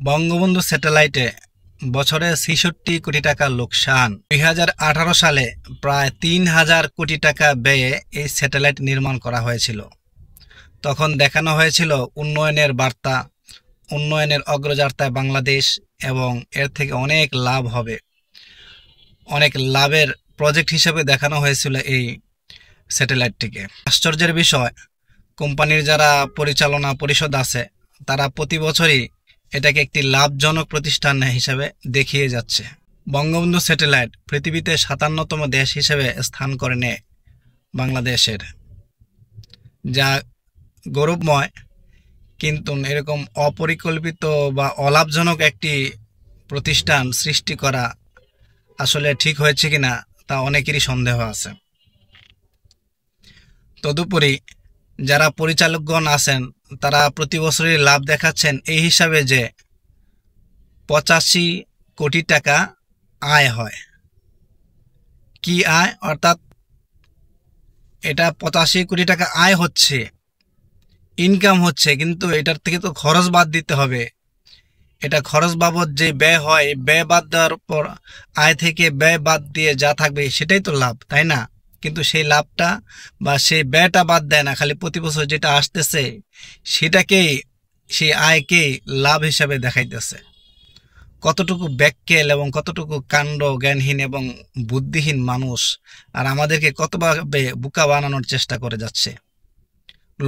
বঙ্গবন্ধু স্যাটেলাইটে বছরে ৬৬ কোটি টাকা লোকসান। ২০১৮ সালে প্রায় ৩,০০০ কোটি টাকা ব্যয়ে এই স্যাটেলাইট নির্মাণ করা হয়েছিল। তখন দেখানো হয়েছিল উন্নয়নের বার্তা, উন্নয়নের অগ্রযাত্রায় বাংলাদেশ এবং এর থেকে অনেক লাভ হবে। অনেক লাভের প্রজেক্ট হিসেবে দেখানো হয়েছিল এই স্যাটেলাইটটিকে। আশ্চর্যের বিষয়, কোম্পানির যারা পরিচালনা পরিষদ আছে তারা প্রতি বছরই এটাকে একটি লাভজনক প্রতিষ্ঠান হিসেবে দেখিয়ে যাচ্ছে। বঙ্গবন্ধু স্যাটেলাইট পৃথিবীতে ৫৭তম দেশ হিসেবে স্থান করে নেয় বাংলাদেশের, যা গৌরবময়। কিন্তু এরকম অপরিকল্পিত বা অলাভজনক একটি প্রতিষ্ঠান সৃষ্টি করা আসলে ঠিক হয়েছে কিনা তা অনেকেরই সন্দেহ আছে। তদুপরি যারা পরিচালকগণ আছেন তারা প্রতি বছরই লাভ দেখাচ্ছেন এই হিসাবে যে ৮৫ কোটি টাকা আয় হয়। কি আয়? অর্থাৎ এটা ৮৫ কোটি টাকা আয় হচ্ছে, ইনকাম হচ্ছে, কিন্তু এটার থেকে তো খরচ বাদ দিতে হবে। এটা খরচ বাবদ যে ব্যয় হয়, ব্যয় বাদ দেওয়ার পর আয় থেকে ব্যয় বাদ দিয়ে যা থাকবে সেটাই তো লাভ, তাই না? কিন্তু সেই লাভটা বা সেই ব্যয়টা বাদ দেয় না, খালি প্রতি বছর যেটা আসতেছে সেটাকেই, সেই আয়কেই লাভ হিসাবে দেখাইতেছে। কতটুকু ব্যাককেল এবং কতটুকু কাণ্ড জ্ঞানহীন এবং বুদ্ধিহীন মানুষ, আর আমাদেরকে কতভাবে বোকা বানানোর চেষ্টা করে যাচ্ছে,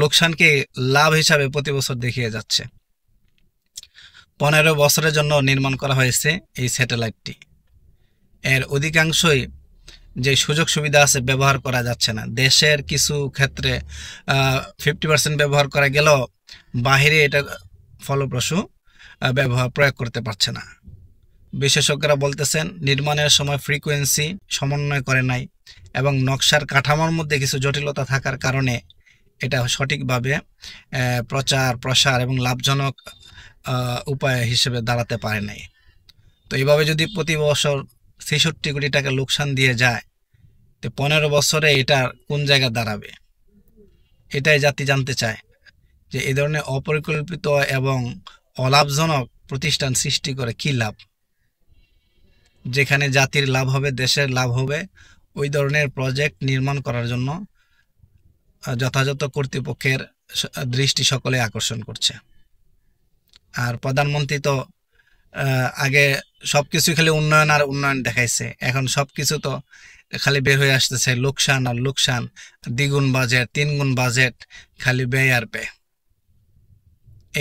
লোকসানকে লাভ হিসাবে প্রতি বছর দেখিয়ে যাচ্ছে। ১৫ বছরের জন্য নির্মাণ করা হয়েছে এই স্যাটেলাইটটি। এর অধিকাংশই যে সুযোগ সুবিধা আছে ব্যবহার করা যাচ্ছে না। দেশের কিছু ক্ষেত্রে 50% ব্যবহার করা গেলেও বাহিরে এটা ফলপ্রসূ প্রয়োগ করতে পারছে না। বিশেষজ্ঞরা বলতেছেন নির্মাণের সময় ফ্রিকোয়েন্সি সমন্বয় করে নাই এবং নকশার কাঠামোর মধ্যে কিছু জটিলতা থাকার কারণে এটা সঠিকভাবে প্রচার প্রসার এবং লাভজনক উপায় হিসেবে দাঁড়াতে পারে নাই। তো এইভাবে যদি প্রতি বছর ৬৬ কোটি টাকা লোকসান দিয়ে যায়, তো ১৫ বছরে এটা কোন জায়গায় দাঁড়াবে? এটাই জাতি জানতে চায় যে এই ধরনের অপরিকল্পিত এবং অলাভজনক প্রতিষ্ঠান সৃষ্টি করে কী লাভ? যেখানে জাতির লাভ হবে, দেশের লাভ হবে, ওই ধরনের প্রজেক্ট নির্মাণ করার জন্য যথাযথ কর্তৃপক্ষের দৃষ্টি সকলে আকর্ষণ করছে। আর প্রধানমন্ত্রী তো আগে সব কিছু খালি উন্নয়ন আর উন্নয়ন দেখাইছে, এখন সব কিছু তো খালি বের হয়ে আসতেছে লোকসান আর লোকসান, দ্বিগুণ বাজেট, ৩ গুণ বাজেট, খালি ব্যয় আর ব্যয়।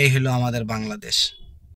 এই হলো আমাদের বাংলাদেশ।